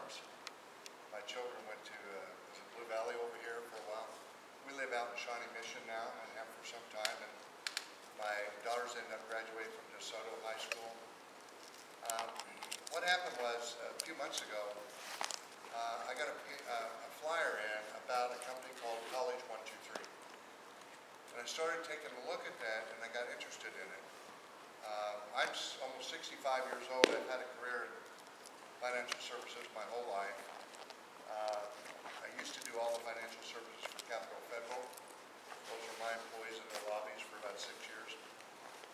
farms. My children went to Blue Valley over here for a while. We live out in Shawnee Mission now and have for some time. And my daughters ended up graduating from DeSoto High School. What happened was a few months ago, I got a flyer in about a company called College 123. And I started taking a look at that and I got interested in it. I'm almost 65 years old. I've had a career in financial services my whole life. I used to do all the financial services for Capital Federal. Those were my employees in the lobbies for about 6 years.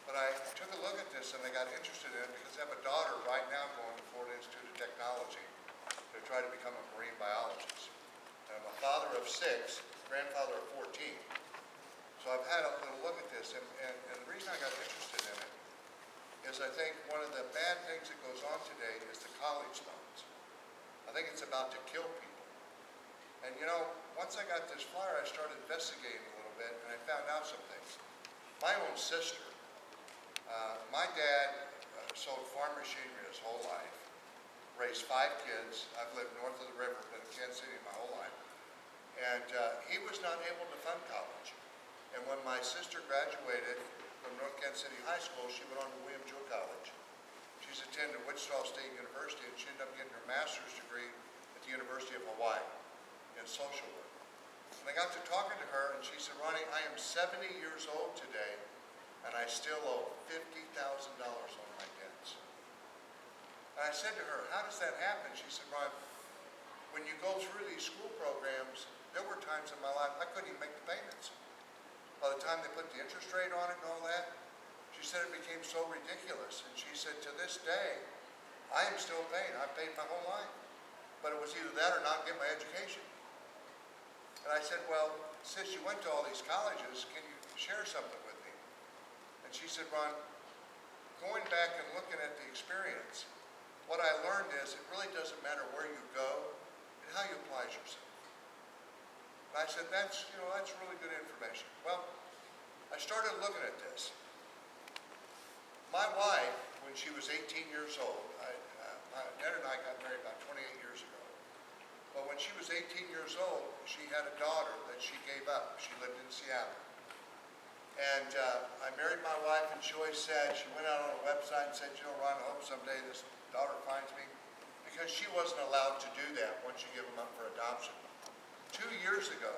But I took a look at this and I got interested in it because I have a daughter right now going to Florida Institute of Technology to try to become a marine biologist. And I'm a father of 6, grandfather of 14. So I've had a little look at this, and the reason I got interested in it is I think one of the bad things that goes on today is the college loans. I think it's about to kill people. And you know, once I got this flyer, I started investigating a little bit, and I found out some things. My own sister, my dad sold farm machinery his whole life, raised 5 kids. I've lived north of the river, been in Kansas City my whole life. And he was not able to fund college. And when my sister graduated from North Kansas City High School, she went on to William Jewell College. She's attended Wichita State University, and she ended up getting her master's degree at the University of Hawaii in social work. And I got to talking to her, and she said, Ronnie, I am 70 years old today, and I still owe $50,000 on my debts. And I said to her, how does that happen? She said, Ron, when you go through these school programs, there were times in my life I couldn't even make the payments. By the time they put the interest rate on it and all that, she said it became so ridiculous. And she said, to this day, I am still paying. I've paid my whole life. But it was either that or not get my education. And I said, well, sis, you went to all these colleges. Can you share something with me? And she said, Ron, going back and looking at the experience, what I learned is it really doesn't matter where you go and how you apply yourself. And I said, that's really good information. Well, I started looking at this. My wife, when she was 18 years old, Ned and I got married about 28 years ago. But when she was 18 years old, she had a daughter that she gave up. She lived in Seattle. And I married my wife, and she always said, she went out on a website and said, you know, Ron, I hope someday this daughter finds me. Because she wasn't allowed to do that once you give them up for adoption. 2 years ago,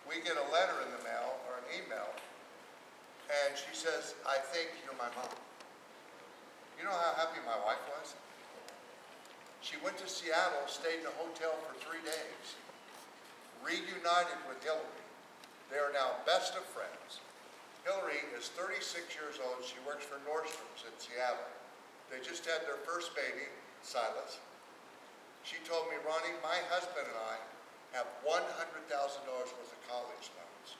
we get a letter in the mail, or an email, and she says, I think you're my mom. You know how happy my wife was? She went to Seattle, stayed in a hotel for 3 days, reunited with Hillary. They are now best of friends. Hillary is 36 years old. She works for Nordstrom's in Seattle. They just had their first baby, Silas. She told me, Ronnie, my husband and I have $100,000 worth of college loans.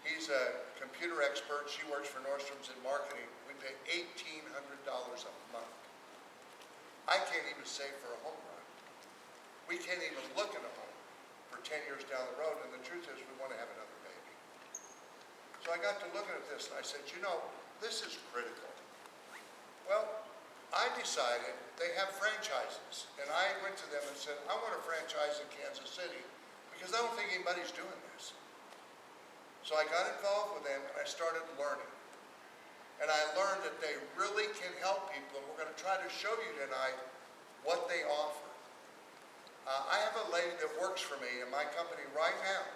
He's a computer expert. She works for Nordstrom's in marketing. We pay $1,800 a month. I can't even save for a home run. We can't even look at a home for 10 years down the road, and the truth is we want to have another baby. So I got to looking at this, and I said, you know, this is critical. Well, I decided they have franchises, and I went to them and said, I want a franchise in Kansas City because I don't think anybody's doing this. So I got involved with them, and I started learning. And I learned that they really can help people, and we're going to try to show you tonight what they offer. I have a lady that works for me in my company right now.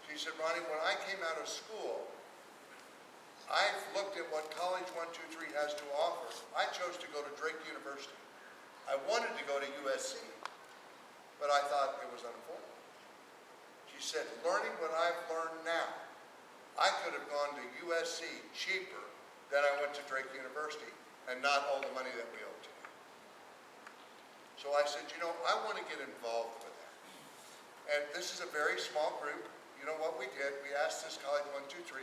She said, Ronnie, when I came out of school, I've looked at what College 123 has to offer. I chose to go to Drake University. I wanted to go to USC, but I thought it was unaffordable. She said, learning what I've learned now, I could have gone to USC cheaper than I went to Drake University and not owe the money that we owe today. So I said, you know, I want to get involved with that. And this is a very small group. You know what we did? We asked this College 123,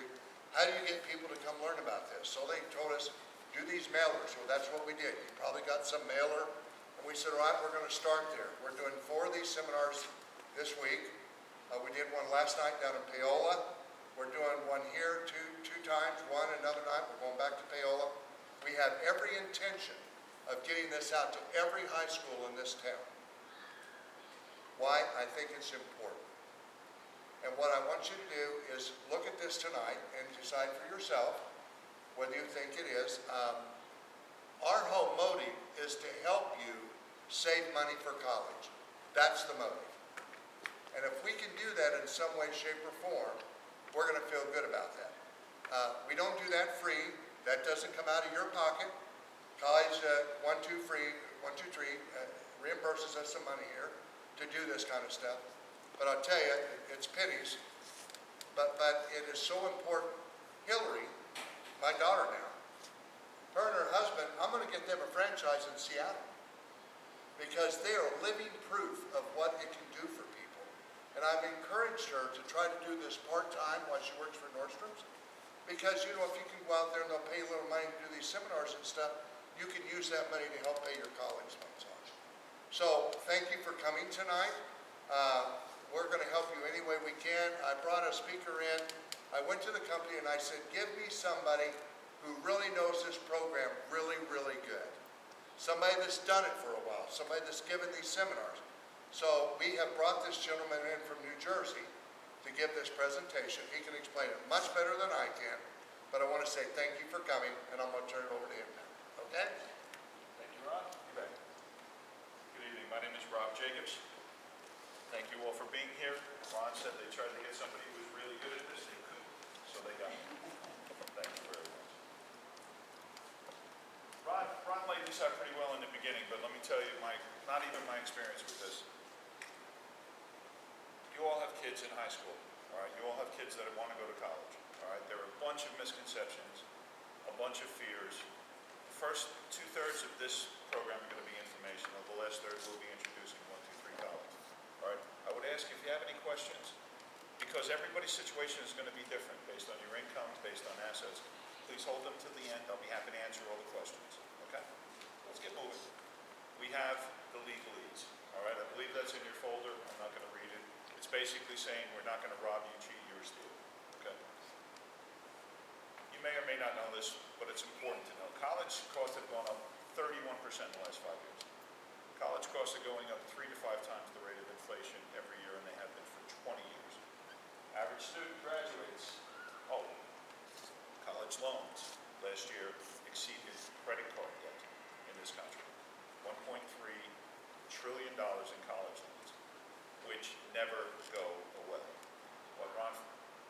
how do you get people to come learn about this? So they told us, do these mailers. So that's what we did. You probably got some mailer. And we said, all right, we're going to start there. We're doing 4 of these seminars this week. We did one last night down in Paola. We're doing one here two times, one another night. We're going back to Paola. We have every intention of getting this out to every high school in this town. Why? I think it's important. And what I want you to do is look at this tonight and decide for yourself whether you think it is. Our whole motive is to help you save money for college. That's the motive. And if we can do that in some way, shape, or form, we're going to feel good about that. We don't do that free. That doesn't come out of your pocket. College 123 reimburses us some money here to do this kind of stuff. But I'll tell you, it's pennies. But it is so important. Hillary, my daughter now, her and her husband, I'm going to get them a franchise in Seattle because they are living proof of what it can do for people. And I've encouraged her to try to do this part-time while she works for Nordstrom's because, you know, if you can go out there and they'll pay a little money to do these seminars and stuff, you can use that money to help pay your college funds off. So thank you for coming tonight. We're going to help you any way we can. I brought a speaker in. I went to the company and I said, give me somebody who really knows this program really, really good. Somebody that's done it for a while. Somebody that's given these seminars. So we have brought this gentleman in from New Jersey to give this presentation. He can explain it much better than I can. But I want to say thank you for coming, and I'm going to turn it over to him now. Okay? Thank you, Ron. You bet. Good evening. My name is Rob Jacobs. Thank you all for being here. Ron said they tried to get somebody who was really good at this. They couldn't, so they got me. Thank you very much. Ron laid this out pretty well in the beginning, but let me tell you, not even my experience with this. You all have kids in high school, all right? You all have kids that want to go to college, all right? There are a bunch of misconceptions, a bunch of fears. The first 2/3 of this program are going to be informational. The last third will be introducing 123 college, all right? I would ask if you have any questions, because everybody's situation is going to be different based on your income, based on assets. Please hold them to the end. I'll be happy to answer all the questions, okay? Let's get moving. We have the legalese, all right? I believe that's in your folder. I'm not going to read it. It's basically saying we're not going to rob you, cheat you, or steal, okay? You may or may not know this, but it's important to know. College costs have gone up 31% in the last 5 years. College costs are going up 3 to 5 times the rate of inflation every year, and they have been for 20 years. Average student graduates, college loans last year exceeded credit card debt in this country. $1.3 trillion in college loans, which never go away. What Ron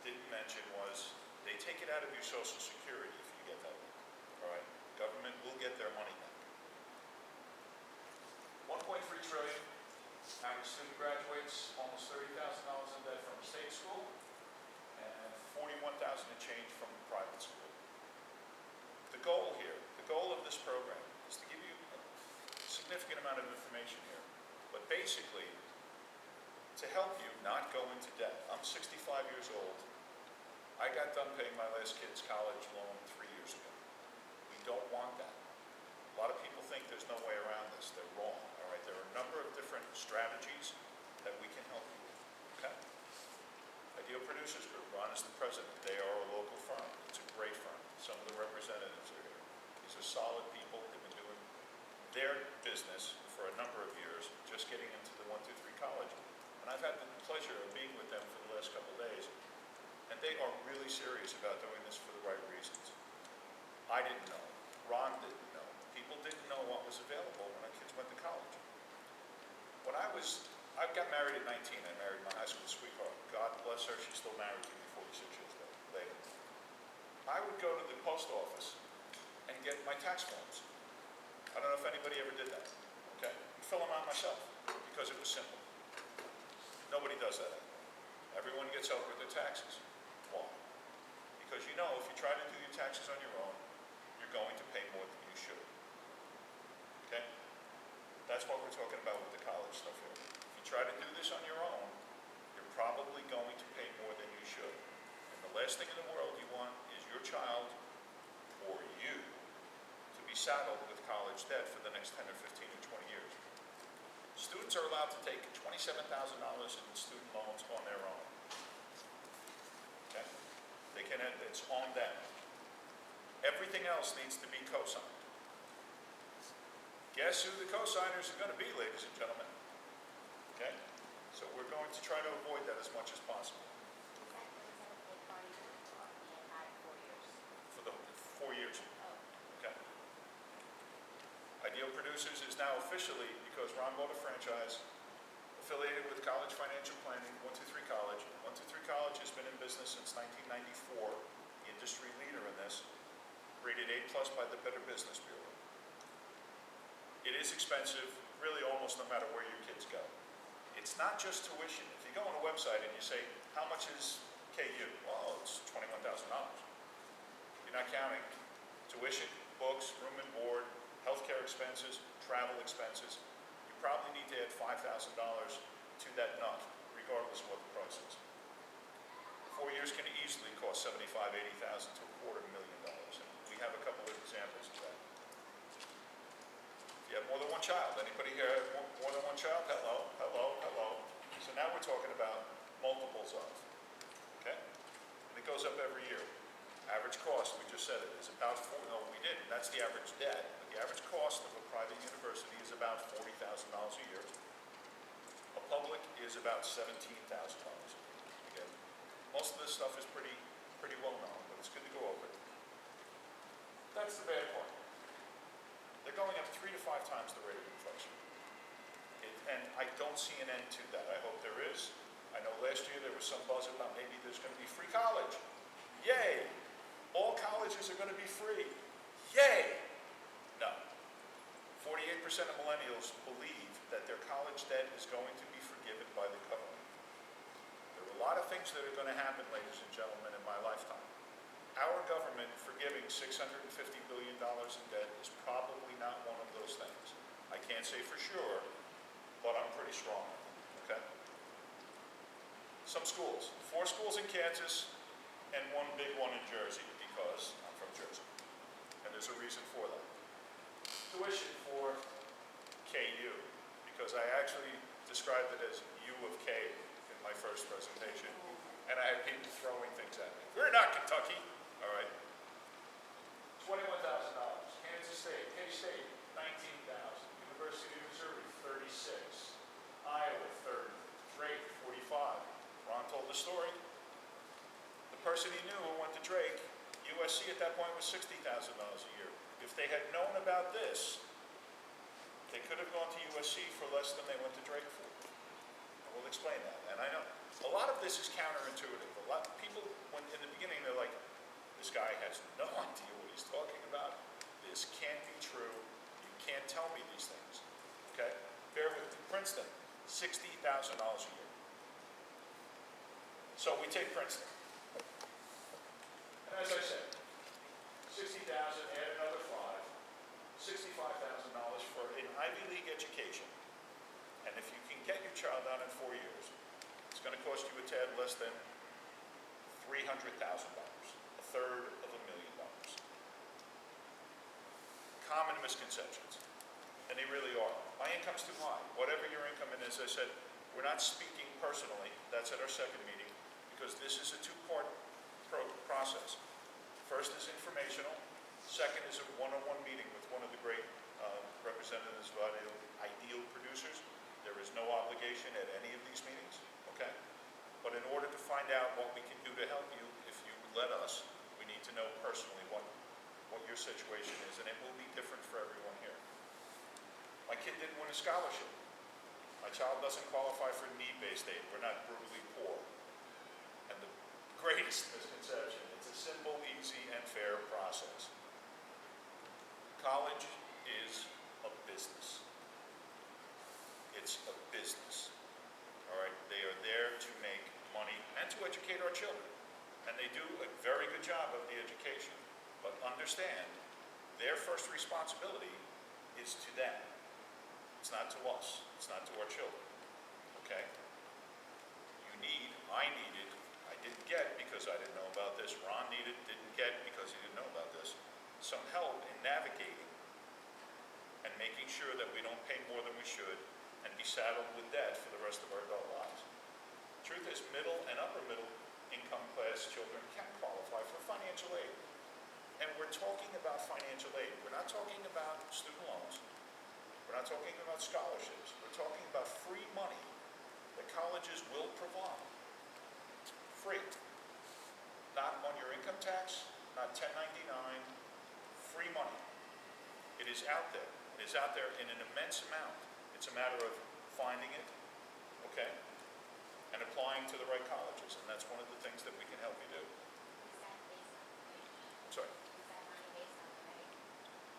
didn't mention was they take it out of your Social Security if you get that loan, all right? Government will get their money back. 1.3 trillion, average student graduates almost $30,000 in debt from a state school and 41,000 and change from a private school. The goal here, the goal of this program is to give you a significant amount of information here, but basically to help you not go into debt. I'm 65 years old. I got done paying my last kid's college loan 3 years ago. We don't want that. A lot of people think there's no way around this. They're wrong, all right? There are a number of different strategies that we can help you with, okay? Ideal Producers Group, Ron is the president. They are a local firm. It's a great firm. Some of the representatives are here. These are solid people. They've been doing their business for a number of years, just getting into the 123 college. And I've had the pleasure of being with them for the last couple of days, and they are really serious about doing this for the right reasons. I didn't know. Ron didn't know. People didn't know what was available when our kids went to college. I got married at 19. I married my high school sweetheart. God bless her, she's still married to me 46 years later. I would go to the post office and get my tax forms. I don't know if anybody ever did that, okay? I'd fill them out myself because it was simple. Nobody does that anymore. Everyone gets help with their taxes. Why? Because you know if you try to do your taxes on your own, you're going to pay more than you should. Okay? That's what we're talking about with the college stuff here. If you try to do this on your own, you're probably going to pay more than you should. And the last thing in the world you want is your child or you to be saddled with college debt for the next 10 or 15 or 20 years. Students are allowed to take $27,000 in student loans on their own. Okay? They can, it's on them. Everything else needs to be co-signed. Guess who the co-signers are going to be, ladies and gentlemen? Okay? So we're going to try to avoid that as much as possible for the 4 years. Okay? Ideal Producers is now officially, because Ron bought a franchise, affiliated with College Financial Planning, 123 College. 123 College has been in business since 1994, the industry leader in this, rated A+ by the Better Business Bureau. It is expensive, really almost no matter where your kids go. It's not just tuition. If you go on a website and you say, how much is KU? Well, it's $21,000. You're not counting tuition, books, room and board, healthcare expenses, travel expenses. You probably need to add $5,000 to that nut, regardless of what the price is. 4 years can easily cost $75,000, $80,000 to $250,000. And we have a couple of examples of that. If you have more than one child, anybody here have more than one child? Hello, hello, hello. So now we're talking about multiples of, okay? And it goes up every year. Average cost, we just said it, is about we didn't, that's the average debt. But the average cost of a private university is about $40,000 a year. A public is about $17,000 a year. Again, most of this stuff is pretty well known, but it's good to go over it. That's the bad part. They're going up 3 to 5 times the rate of inflation. And I don't see an end to that. I hope there is. I know last year there was some buzz about maybe there's going to be free college. Yay! All colleges are going to be free. Yay! No. 48% of millennials believe that their college debt is going to be forgiven by the government. There are a lot of things that are going to happen, ladies and gentlemen, in my lifetime. Our government forgiving $650 billion in debt is probably not one of those things. I can't say for sure, but I'm pretty strong, okay? Some schools, 4 schools in Kansas and 1 big one in Jersey, because I'm from Jersey. And there's a reason for that. Tuition for KU, because I actually described it as U of K in my first presentation. And I had people throwing things at me. We're not Kentucky. All right. $21,000. Kansas State, K-State, $19,000. University of Missouri, $36,000. Iowa, $30,000. Drake, $45,000. Ron told the story. The person he knew who went to Drake, USC at that point was $60,000 a year. If they had known about this, they could have gone to USC for less than they went to Drake for. And we'll explain that. And I know a lot of this is counterintuitive. A lot of people, when in the beginning, they're like, this guy has no idea what he's talking about. This can't be true. You can't tell me these things. Okay? Bear with me. Princeton, $60,000 a year. So we take Princeton. And as I said, $60,000, add another $5,000, $65,000 for an Ivy League education. And if you can get your child out in 4 years, it's going to cost you a tad less than $300,000, a third of $1,000,000. Common misconceptions, and they really are. My income's too high. Whatever your income is, as I said, we're not speaking personally. That's at our second meeting, because this is a 2-part process. First is informational. Second is a one-on-one meeting with one of the great representatives of Ideal Producers. There is no obligation at any of these meetings, okay? But in order to find out what we can do to help you, if you let us, we need to know personally what your situation is, and it will be different for everyone here. My kid didn't win a scholarship. My child doesn't qualify for need-based aid. We're not brutally poor. And the greatest misconception, it's a simple, easy, and fair process. College is a business. It's a business. All right? They are there to make money and to educate our children. And they do a very good job of the education. But understand, their first responsibility is to them. It's not to us. It's not to our children. Okay? I needed, I didn't get because I didn't know about this. Ron needed, didn't get because he didn't know about this. Some help in navigating and making sure that we don't pay more than we should and be saddled with debt for the rest of our adult lives. Truth is, middle and upper middle income class children can qualify for financial aid. And we're talking about financial aid. We're not talking about student loans. talking about scholarships. We're talking about free money that colleges will provide. Free. Not on your income tax, not 1099, free money. It is out there. It is out there in an immense amount. It's a matter of finding it, okay, and applying to the right colleges, and that's one of the things that we can help you do. I'm sorry?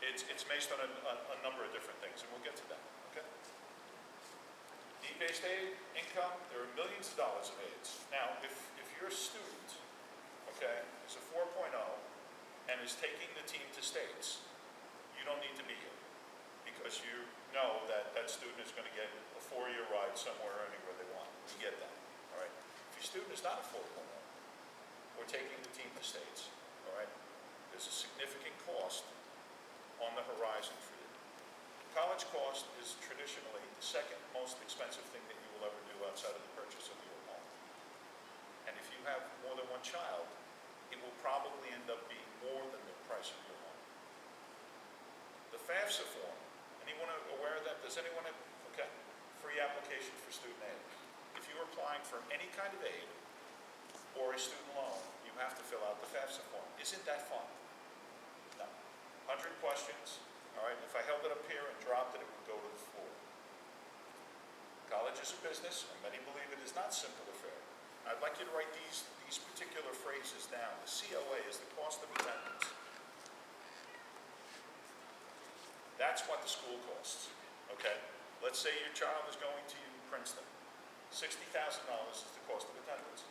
It's based on a number of different things, and we'll get to that, okay? Need-based aid, income, there are millions of dollars of aids. Now, if you're a student, okay, is a 4.0 and is taking the team to states, you don't need to be here because you know that that student is going to get a 4-year ride somewhere or anywhere they want. You get that, all right? If your student is not a 4.0 or taking the team to states, all right, there's a significant cost on the horizon for you. College cost is traditionally the second most expensive thing that you will ever do outside of the purchase of your home. And if you have more than one child, it will probably end up being more than the price of your home. The FAFSA form, anyone aware of that? Does anyone have, okay, free application for student aid. If you're applying for any kind of aid or a student loan, you have to fill out the FAFSA form. Isn't that fun? No. 100 questions, all right? If I held it up here and dropped it, it would go to the floor. College is a business, and many believe it is not simple or fair. I'd like you to write these particular phrases down. The COA is the cost of attendance. That's what the school costs, okay? Let's say your child is going to Princeton. $60,000 is the cost of attendance.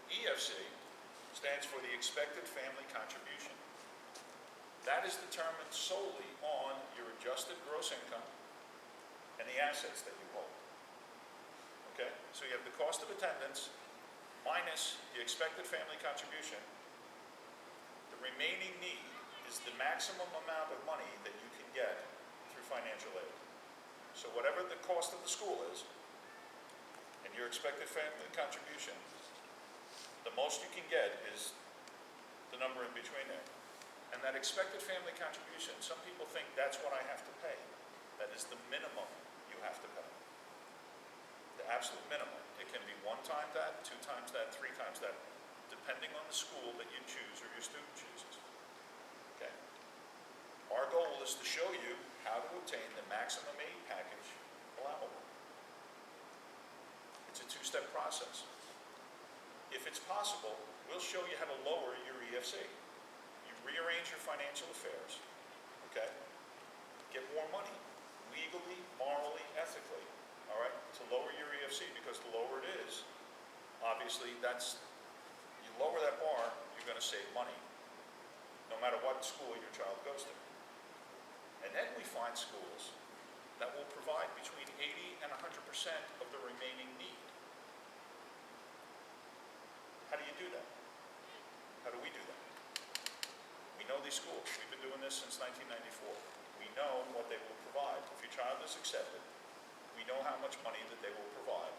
EFC stands for the expected family contribution. That is determined solely on your adjusted gross income and the assets that you hold. Okay? So you have the cost of attendance minus the expected family contribution. The remaining need is the maximum amount of money that you can get through financial aid. So whatever the cost of the school is, and your expected family contribution, the most you can get is the number in between there. And that expected family contribution, some people think that's what I have to pay. That is the minimum you have to pay. The absolute minimum. It can be 1 time that, 2 times that, 3 times that, depending on the school that you choose or your student chooses. Okay? Our goal is to show you how to obtain the maximum aid package allowable. It's a 2-step process. If it's possible, we'll show you how to lower your EFC. You rearrange your financial affairs, okay? Get more money, legally, morally, ethically, all right, to lower your EFC, because the lower it is, obviously you lower that bar, you're going to save money, no matter what school your child goes to. And then we find schools that will provide between 80 and 100% of the remaining need. How do you do that? How do we do that? We know these schools. We've been doing this since 1994. We know what they will provide. If your child is accepted, we know how much money that they will provide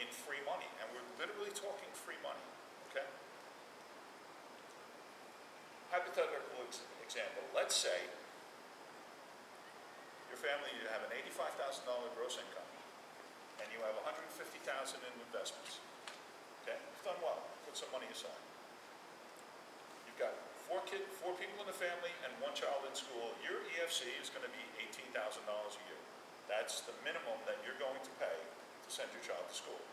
in free money. And we're literally talking free money, okay? Hypothetical example. Let's say your family, you have an $85,000 gross income, and you have $150,000 in investments. Okay, you've done well. Put some money aside. You've got 4 people in the family and 1 child in school. Your EFC is going to be $18,000 a year. That's the minimum that you're going to pay to send your child to school.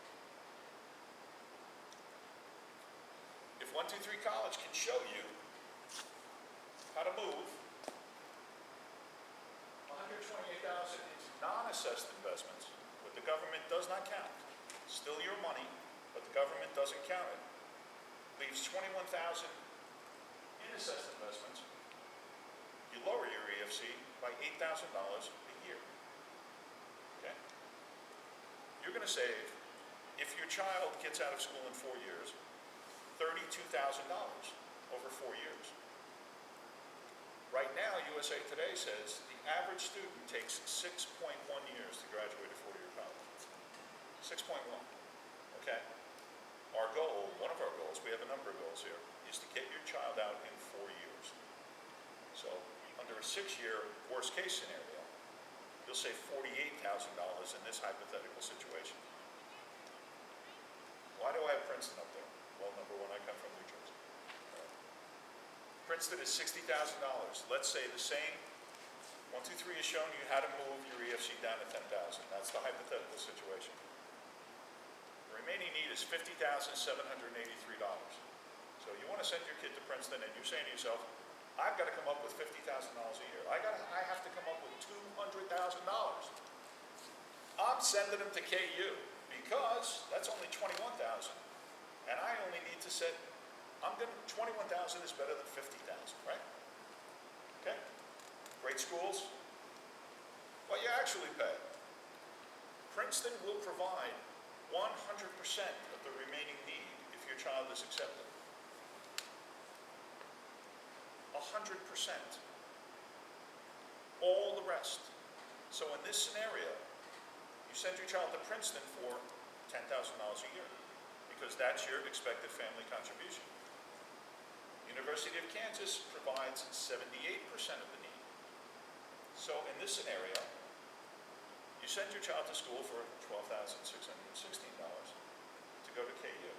If 123 College can show you how to move $128,000 into non-assessed investments, what the government does not count, still your money, but the government doesn't count it, leaves $21,000 in assessed investments, you lower your EFC by $8,000 a year. Okay? You're going to save, if your child gets out of school in 4 years, $32,000 over 4 years. Right now, USA Today says the average student takes 6.1 years to graduate a 4-year college. 6.1. Okay? Our goal, one of our goals, we have a number of goals here, is to get your child out in 4 years. So, under a 6-year worst case scenario, you'll save $48,000 in this hypothetical situation. Why do I have Princeton up there? Well, number one, I come from New Jersey. Princeton is $60,000. Let's say the same 1, 2, 3 has shown you how to move your EFC down to 10,000. That's the hypothetical situation. The remaining need is $50,783. So you want to send your kid to Princeton and you're saying to yourself, I've got to come up with $50,000 a year. I have to come up with $200,000. I'm sending them to KU because that's only $21,000. And I only need to set, $21,000 is better than $50,000, right? Okay? Great schools. What you actually pay. Princeton will provide 100% of the remaining need if your child is accepted. 100%. All the rest. So in this scenario, you send your child to Princeton for $10,000 a year because that's your expected family contribution. University of Kansas provides 78% of the need. So in this scenario, you send your child to school for $12,616 to go to KU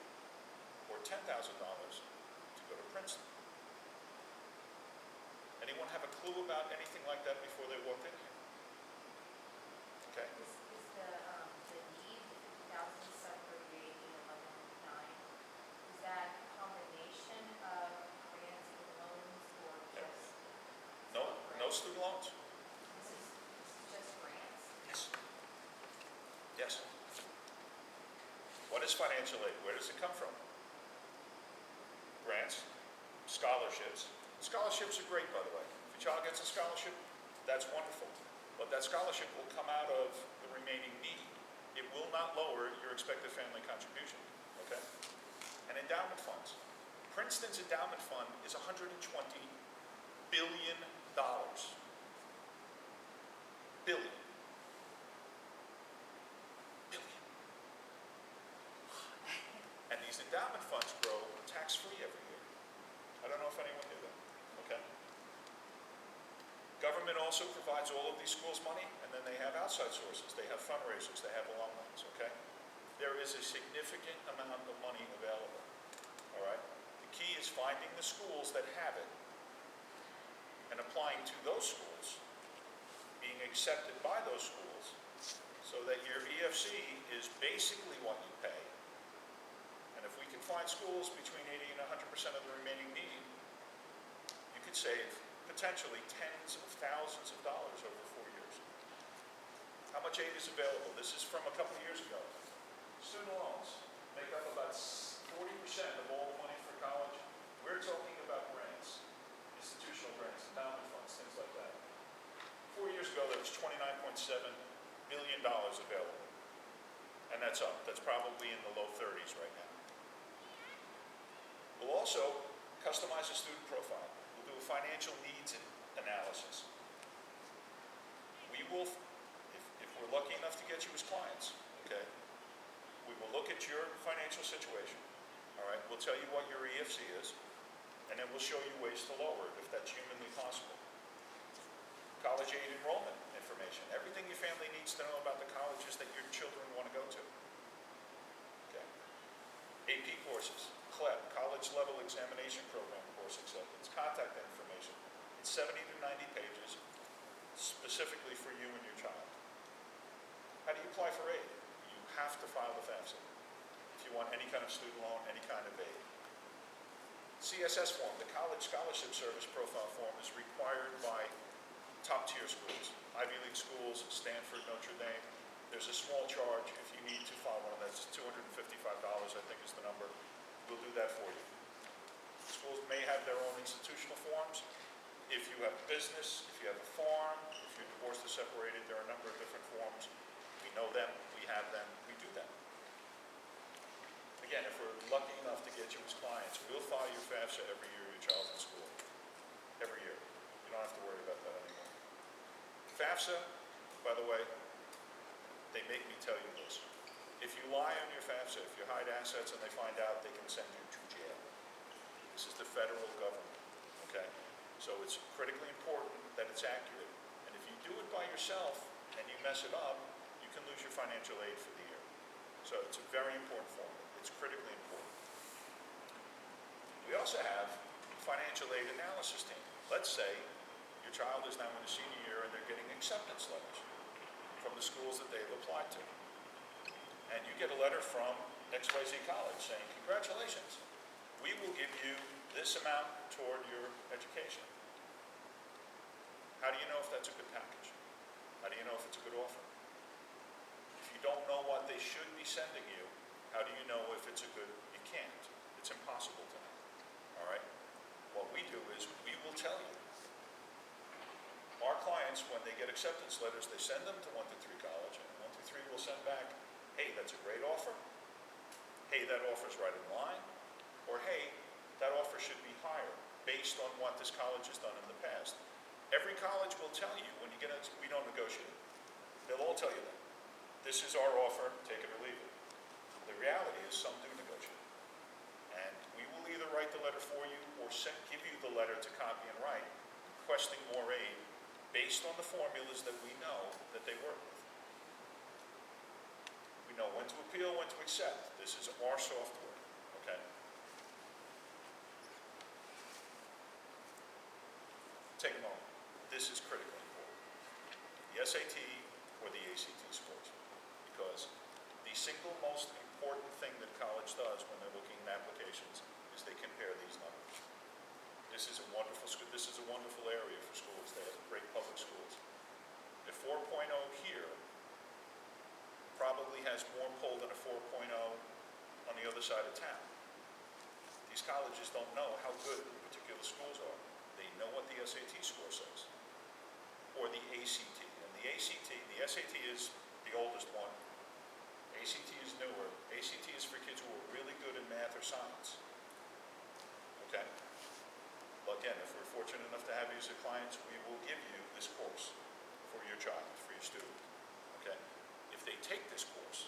or $10,000 to go to Princeton. Anyone have a clue about anything like that before they walked in here? Okay. Is the need, the 50,738 and 1109, is that a combination of grants and loans or just? No grants? student loans. This is just grants? Yes. Yes. What is financial aid? Where does it come from? Grants, scholarships. Scholarships are great, by the way. If your child gets a scholarship, that's wonderful. But that scholarship will come out of the remaining need. It will not lower your expected family contribution, okay? And endowment funds. Princeton's endowment fund is $120 billion. Billion. Billion. And these endowment funds grow tax-free every year. I don't know if anyone knew that, okay? Government also provides all of these schools money, and then they have outside sources. They have fundraisers, they have alumni, okay? There is a significant amount of money available, all right? The key is finding the schools that have it and applying to those schools, being accepted by those schools, so that your EFC is basically what you pay. And if we can find schools between 80 and 100% of the remaining need, you could save potentially tens of thousands of dollars over 4 years. How much aid is available? This is from a couple of years ago. Student loans make up about 40% of all the money for college. We're talking about grants, institutional grants, endowment funds, things like that. 4 years ago, there was $29.7 billion available. And that's up. That's probably in the low 30s right now. We'll also customize a student profile. We'll do a financial needs analysis. We will, if we're lucky enough to get you as clients, okay, we will look at your financial situation, all right? We'll tell you what your EFC is, and then we'll show you ways to lower it if that's humanly possible. College aid enrollment information, everything your family needs to know about the colleges that your children want to go to. Okay. AP courses, CLEP, college level examination program course acceptance, contact information. It's 70 to 90 pages specifically for you and your child. How do you apply for aid? You have to file the FAFSA if you want any kind of student loan, any kind of aid. CSS form, the College Scholarship Service Profile form, is required by top-tier schools, Ivy League schools, Stanford, Notre Dame. There's a small charge if you need to file one. That's $255, I think is the number. We'll do that for you. Schools may have their own institutional forms. If you have a business, if you have a farm, if you're divorced or separated, there are a number of different forms. We know them, we have them, we do them. Again, if we're lucky enough to get you as clients, we'll file your FAFSA every year your child's in school. Every year. You don't have to worry about that anymore. FAFSA, by the way, they make me tell you this. If you lie on your FAFSA, if you hide assets and they find out, they can send you to jail. This is the federal government, okay? So it's critically important that it's accurate. And if you do it by yourself, and you mess it up, you can lose your financial aid for the year. So it's a very important formula. It's critically important. We also have a financial aid analysis team. Let's say your child is now in the senior year and they're getting acceptance letters from the schools that they've applied to. And you get a letter from XYZ College saying, congratulations, we will give you this amount toward your education. How do you know if that's a good package? How do you know if it's a good offer? If you don't know what they should be sending you, how do you know if it's a good, you can't. It's impossible to know, all right? What we do is we will tell you. Our clients, when they get acceptance letters, they send them to 123 College, and 123 will send back, hey, that's a great offer. Hey, that offer's right in line. Or hey, that offer should be higher based on what this college has done in the past. Every college will tell you when you get it, we don't negotiate. They'll all tell you that. This is our offer, take it or leave it. The reality is some do negotiate. And we will either write the letter for you or give you the letter to copy and write, requesting more aid based on the formulas that we know that they work with. We know when to appeal, when to accept. This is our software, okay? Take a moment. This is critically important. The SAT or the ACT scores. Because the single most important thing that college does when they're looking at applications is they compare these numbers. This is a wonderful school. This is a wonderful area for schools. They have great public schools. The 4.0 here probably has more pull than a 4.0 on the other side of town. These colleges don't know how good particular schools are. They know what the SAT score says, or the ACT. And the SAT is the oldest one. ACT is newer. ACT is for kids who are really good in math or science. Okay? Well, again, if we're fortunate enough to have you as a client, we will give you this course for your child, for your student. Okay? If they take this course,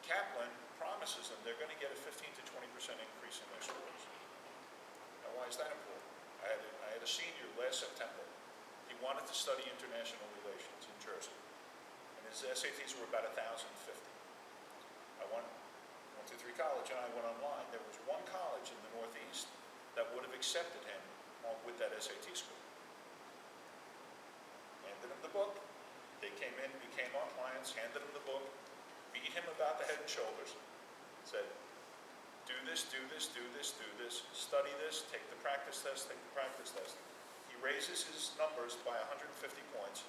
Kaplan promises them they're going to get a 15 to 20% increase in their scores. Now, why is that important? I had a senior last September. He wanted to study international relations in Jersey, and his SATs were about 1,050. I went to 3 College, and I went online. There was one college in the Northeast that would have accepted him with that SAT score. Handed him the book. They came in, became our clients, handed him the book, beat him about the head and shoulders, said, do this, do this, do this, do this, study this, take the practice test, take the practice test. He raises his numbers by 150 points,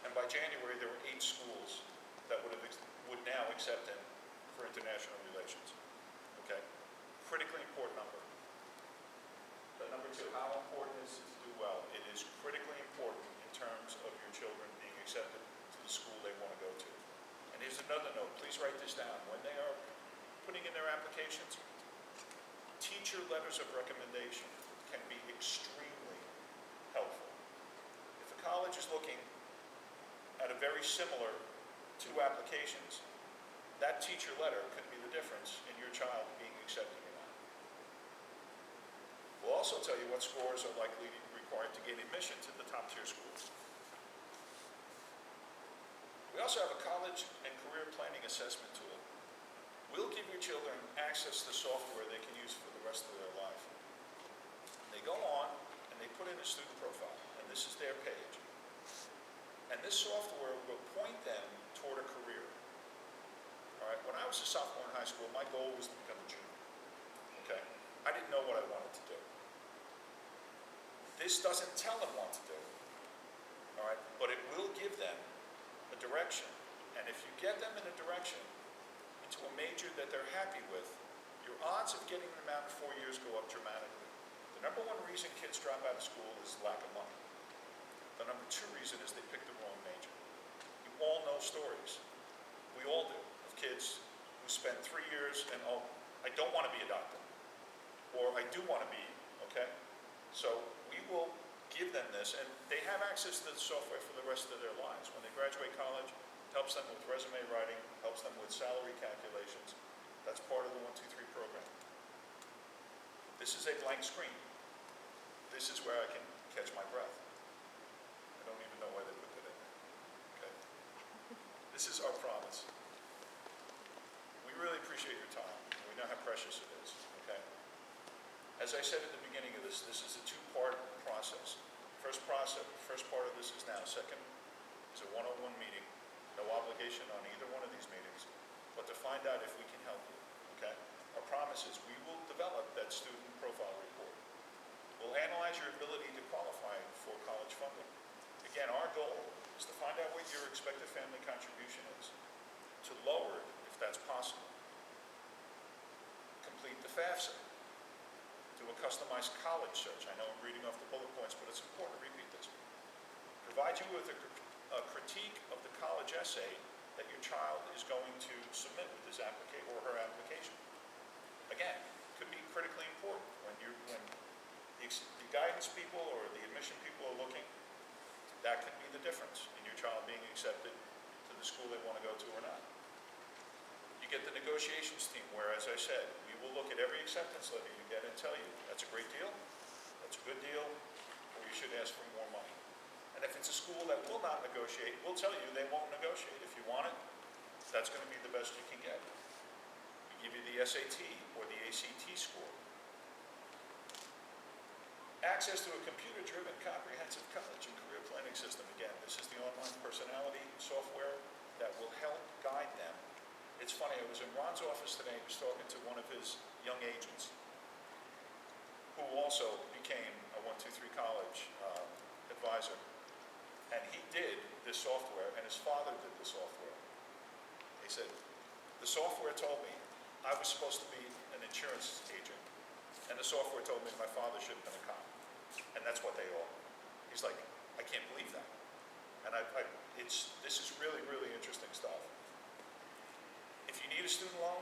and by January there were 8 schools that would now accept him for international relations. Okay? Critically important number. But number 2, how important is it to do well? It is critically important in terms of your children being accepted to the school they want to go to. And here's another note, please write this down. When they are putting in their applications, teacher letters of recommendation can be extremely helpful. If a college is looking at a very similar 2 applications, that teacher letter could be the difference in your child being accepted or not. We'll also tell you what scores are likely required to gain admission to the top tier schools. We also have a college and career planning assessment tool. We'll give your children access to software they can use for the rest of their life. They go on and they put in a student profile, and this is their page. And this software will point them toward a career. All right, when I was a sophomore in high school, my goal was to become a junior. Okay? I didn't know what I wanted to do. This doesn't tell them what to do. All right, but it will give them a direction. And if you get them in a direction into a major that they're happy with, your odds of getting them out in 4 years go up dramatically. The number 1 reason kids drop out of school is lack of money. The number 2 reason is they pick the wrong major. You all know stories. We all do, of kids who spend 3 years and, oh, I don't want to be a doctor. Or I do want to be, okay? So we will give them this, and they have access to the software for the rest of their lives. When they graduate college, it helps them with resume writing, helps them with salary calculations. That's part of the 123 program. This is a blank screen. This is where I can catch my breath. I don't even know why they put that in there. This is our promise. We really appreciate your time. We know how precious it is, okay? As I said at the beginning of this is a two-part process. First part of this is now. Second is a one-on-one meeting. No obligation on either one of these meetings, but to find out if we can help you, okay? Our promise is we will develop that student profile report. We'll analyze your ability to qualify for college funding. Again, our goal is to find out what your expected family contribution is, to lower it if that's possible. Complete the FAFSA. Do a customized college search. I know I'm reading off the bullet points, but it's important to repeat this. Provide you with a critique of the college essay that your child is going to submit with his application or her application. Again, could be critically important when the guidance people or the admission people are looking. That could be the difference in your child being accepted to the school they want to go to or not. You get the negotiations team where, as I said, we will look at every acceptance letter you get and tell you, that's a great deal, that's a good deal, or you should ask for more money. And if it's a school that will not negotiate, we'll tell you they won't negotiate. If you want it, that's going to be the best you can get. We give you the SAT or the ACT score. Access to a computer-driven comprehensive college and career planning system. Again, this is the online personality software that will help guide them. It's funny, I was in Ron's office today, he was talking to one of his young agents who also became a 123 college advisor. And he did this software, and his father did the software. He said, the software told me I was supposed to be an insurance agent, and the software told me my father should have been a cop. And that's what they all. He's like, I can't believe that. And this is really, really interesting stuff. If you need a student loan,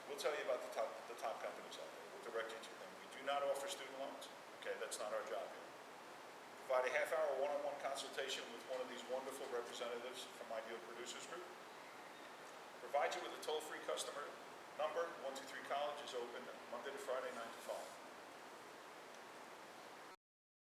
we'll tell you about the top companies out there. We'll direct you to them. We do not offer student loans. Okay, that's not our job here. Provide a half-hour one-on-one consultation with one of these wonderful representatives from Ideal Producers Group. Provide you with a toll-free customer number. 123 College is open Monday to Friday, 9 to 5.